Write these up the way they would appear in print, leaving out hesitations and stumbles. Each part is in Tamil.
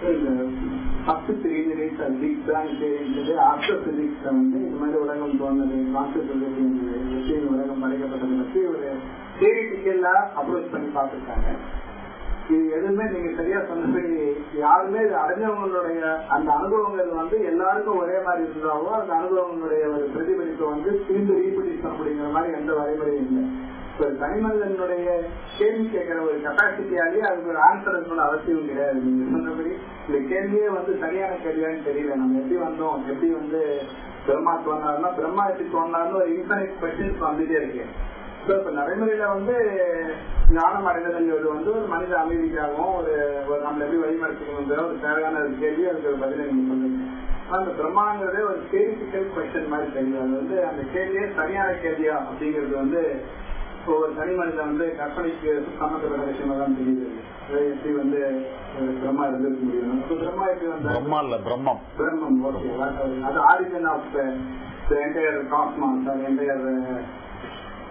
ஃபர்ஸ்ட் 3 மினிட்ஸ் பிக் பேங் தெரிஞ்சது. ஆஃப்டர் பிசிக்ஸ் வந்து இந்த மாதிரி உலகம் தோணுது, கான்செப்ட் உலகம் படைக்கப்பட்டதை பற்றி ஒரு தியரிட்டிக்கலா அப்ரோச் பண்ணி பார்த்துருக்காங்க. இது எதுவுமே நீங்க சரியா சொன்னபடி யாருமே இது அடைஞ்சவங்களுடைய அந்த அனுபவங்கள் வந்து எல்லாருக்கும் ஒரே மாதிரி இருந்தாவோ அந்த அனுபவங்களுடைய ஒரு பிரதிபலிப்பை வந்து திரும்பி ரீபிடிட் அப்படிங்கிற மாதிரி எந்த வரைமுறையும் இல்லை. தனிமனிதனுடைய கேள்வி கேட்கிற ஒரு கெப்பாசிட்டியாலேயே அதுக்கு ஒரு ஆன்சர் இருக்கணும் அவசியம் கிடையாது. நீங்க சொன்னபடி இந்த கேள்வியே வந்து சரியான கேள்வியான்னு தெரியல. நம்ம எப்படி வந்தோம், எப்படி வந்து பிரம்மா தோணாருன்னா பிரம்மா எப்படி தோணாருன்னு ஒரு இன்ஃபைனைட் கொஸ்டின்ஸ் வந்துட்டே இருக்கு. ஸோ இப்ப நடைமுறையில வந்து ஞானம் அடைந்ததுங்கிறது வந்து ஒரு மனித அமைதிக்காகவும் ஒரு நம்மள எப்படி வழிமறைக்கணுங்கிற ஒரு தேவையான ஒரு கேள்வி, அதுக்கு ஒரு பதிலை நீங்க சொல்லுங்க. அந்த பிரம்மாங்கிறதே ஒரு தியரிட்டிக்கல் கொஸ்டின் மாதிரி தெரியும். அது வந்து அந்த கேள்வியே சரியான கேள்வியா அப்படிங்கிறது வந்து ஒவ்வொரு தனி மனிதன் வந்து கற்பனைக்கு சம்பந்தப்பட்ட விஷயமா தான் தெரியுது. எப்படி வந்து பிரம்மா இருந்திருக்க முடியும், பிரம்மா எப்படி வந்து பிரம்மம் ஓகே, அது origin of the entire cosmos or entire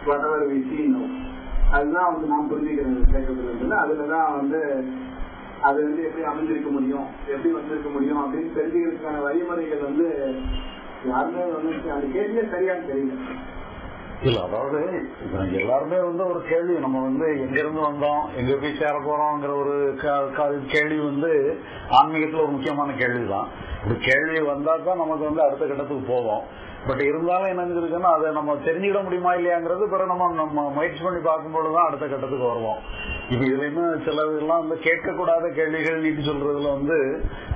whatever we see now. அதுதான் வந்து நான் புரிஞ்சுக்கிறது கேட்கறது. அதுலதான் வந்து அது வந்து எப்படி அமைஞ்சிருக்க முடியும், எப்படி வந்திருக்க முடியும் அப்படின்னு தெரிஞ்சுக்கிறதுக்கான வழிமுறைகள் வந்து யாருமே வந்து அந்த கேள்வியே சரியானு தெரியல. இல்ல, அதாவது எல்லாருமே வந்து ஒரு கேள்வி, நம்ம வந்து எங்க இருந்து வந்தோம், எங்க போய் சேர போறோம்ங்கிற ஒரு கேள்வி வந்து ஆன்மீகத்துல ஒரு முக்கியமான கேள்விதான். ஒரு கேள்வி வந்தா தான் நமக்கு வந்து அடுத்த கட்டத்துக்கு போவோம். பட் இருந்தாலும் என்ன இருக்குன்னா அதை நம்ம தெரிஞ்சுக்கிட முடியுமா இல்லையாங்கிறது பிறகு நம்ம முயற்சி பண்ணி பார்க்கும்போதுதான் அடுத்த கட்டத்துக்கு வருவோம். இப்ப இதுல இன்னும் சிலதெல்லாம் வந்து கேட்கக்கூடாத கேள்விகள் நீட்டி சொல்றதுல வந்து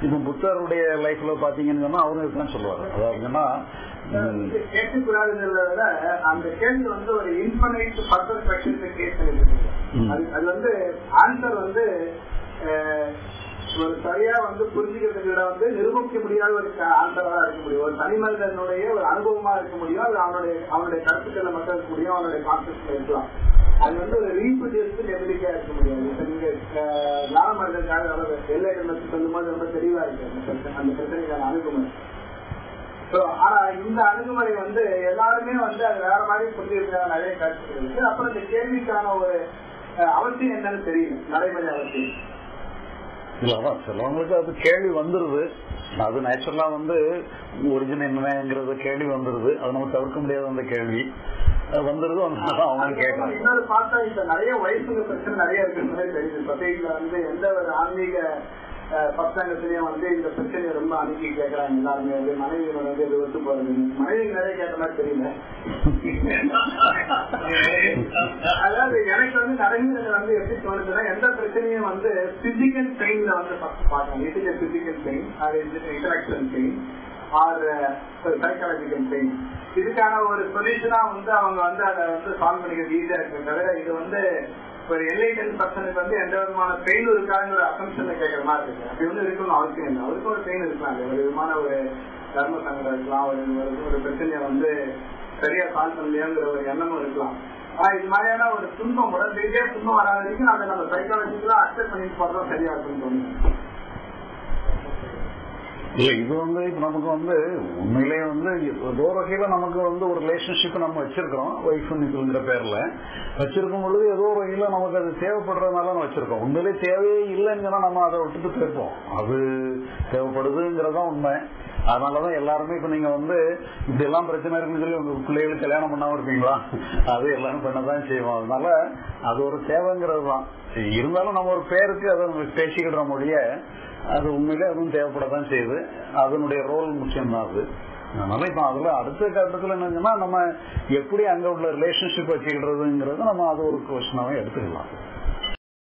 இப்ப புத்தருடைய லைஃப்ல பாத்தீங்கன்னு சொன்னா அவங்க இதுதான் சொல்லுவாங்க. அதாவதுன்னா கேட்கக்கூடாதுங்கிறத விட அந்த கேள்வி வந்து ஒரு இன்ஃபைனைட் ஃபர்தர் கொஸ்டின்ஸ் கேட்க அது வந்து ஆன்சர் வந்து ஒரு சரியா வந்து புரிஞ்சுக்கிறதுக்கு விட வந்து நிரூபிக்க முடியாத ஒரு ஆன்சரா இருக்க முடியும். ஒரு தனி மனிதனுடைய ஒரு அனுபவமா இருக்க முடியும். அது அவனுடைய கருத்துக்களை மட்டும் இருக்க முடியும், அவனுடைய கான்செப்ட்ல இருக்கலாம். அது வந்து ஒரு ரீப்ரொடியூஸ்டு எபிலிட்டியா இருக்க முடியாது. இப்ப நீங்க ஞான மனிதனுக்காக எல்லை எண்ணத்தை சொல்லும் போது ரொம்ப தெளிவா இருக்கு அந்த பிரச்சனைக்கான அணுகுமுறை. ஆனா இந்த அணுகுமுறை வந்து எல்லாருமே வந்து அது வேற மாதிரி புரிஞ்சுக்கிறதுக்கான நிறைய கருத்துக்கள் இருக்கு. அப்புறம் இந்த கேள்விக்கான ஒரு அவசியம் என்னன்னு தெரியும், நடைமுறை அவசியம் இல்லதான். சிலவங்களுக்கு அது கேள்வி வந்துருது, அது நேச்சுரலா வந்து ஒரிஜினல் என்னங்கிறது கேள்வி வந்துருது, அது நம்ம தவிர்க்க முடியாத அந்த கேள்வி வந்துருது. அவங்க கேட்கலாம். இன்னொரு பார்த்தா இப்ப நிறைய வயசுங்க பிரச்சனை நிறைய இருக்கிற மாதிரி தெரியுது. சொசைட்டில வந்து எந்த ஒரு ஆன்மீக பசங்கத்திலயும் வந்து இந்த பிரச்சனையை ரொம்ப அணுகி கேட்கறாங்க. எல்லாருமே வந்து மனைவியோட வந்து இது ஒத்து போறது, மனைவி நிறைய கேட்ட மாதிரி தெரியல. அதாவது எனக்கு வந்து நடைமுறையில வந்து எப்படி தோணுதுன்னா எந்த பிரச்சனையும் வந்து பிசிக்கல் பெயின்ல வந்து பார்க்கணும். It is physical pain R interaction pain R psychological pain. இதுக்கான ஒரு சொல்யூஷனா வந்து அவங்க வந்து அதை வந்து சால்வ் பண்ணிக்கிறது ஈஸியா இருக்கு. தவிர இது வந்து ஒரு என்லைட்டன்ட் பர்சனுக்கு வந்து எந்த விதமான பெயின் இருக்காங்கிற அசம்ஷன்ல கேட்கற மாதிரி இருக்கு. அப்படி வந்து இருக்கணும்னு அவசியம் இல்லை. அவருக்கு ஒரு பெயின் இருக்கலாம், ஒரு விதமான ஒரு தர்ம சங்கடம் இருக்கலாம், ஒரு பிரச்சனையை வந்து சரியா சால்வ் பண்ணலையாங்கிற ஒரு எண்ணமும் இருக்கலாம். ஆனா இது மாதிரியான ஒரு துன்பம் உடனே துன்பம் வராத வரைக்கும் அதை நம்ம சைக்காலஜிக்கலா அக்செப்ட் பண்ணிட்டு போறதும் சரியா இருக்குன்னு தோணுது. இல்ல, இது வந்து இப்ப நமக்கு வந்து உண்மையிலேயே வந்து ஏதோ வகையில நமக்கு வந்து ஒரு ரிலேஷன்ஷிப் நம்ம வச்சிருக்கிறோம், வைஃப்ங்கிற பேர்ல வச்சிருக்கும் பொழுது ஏதோ ஒரு வகையில நமக்கு அது தேவைப்படுறதுனால நம்ம வச்சிருக்கோம். உண்மையிலேயே தேவையே இல்லைங்கன்னா நம்ம அதை விட்டுட்டு போயிருப்போம். அது தேவைப்படுதுங்கிறதான் உண்மை. அதனாலதான் எல்லாருமே இப்ப நீங்க வந்து இப்படி எல்லாம் பிரச்சனை இருக்குன்னு சொல்லி உங்க பிள்ளைகளுக்கு கல்யாணம் பண்ணாம இருப்பீங்களா, அது எல்லாரும் பண்ணதான் செய்வோம். அதனால அது ஒரு தேவைங்கிறது தான். இருந்தாலும் நம்ம ஒரு பேருக்கு அதை நம்ம பேசிக்கிற மொழிய அது உண்மையிலே அதுவும் தேவைப்படத்தான் செய்யுது. அதனுடைய ரோல் முக்கியம்தான் அது. அதனால இப்ப அதுல அடுத்த கட்டத்துல என்னன்னா நம்ம எப்படி அங்க உள்ள ரிலேஷன்ஷிப் வச்சுக்கிறதுங்கிறது நம்ம அது ஒரு கொஸ்டினாவே எடுத்துக்கலாம்.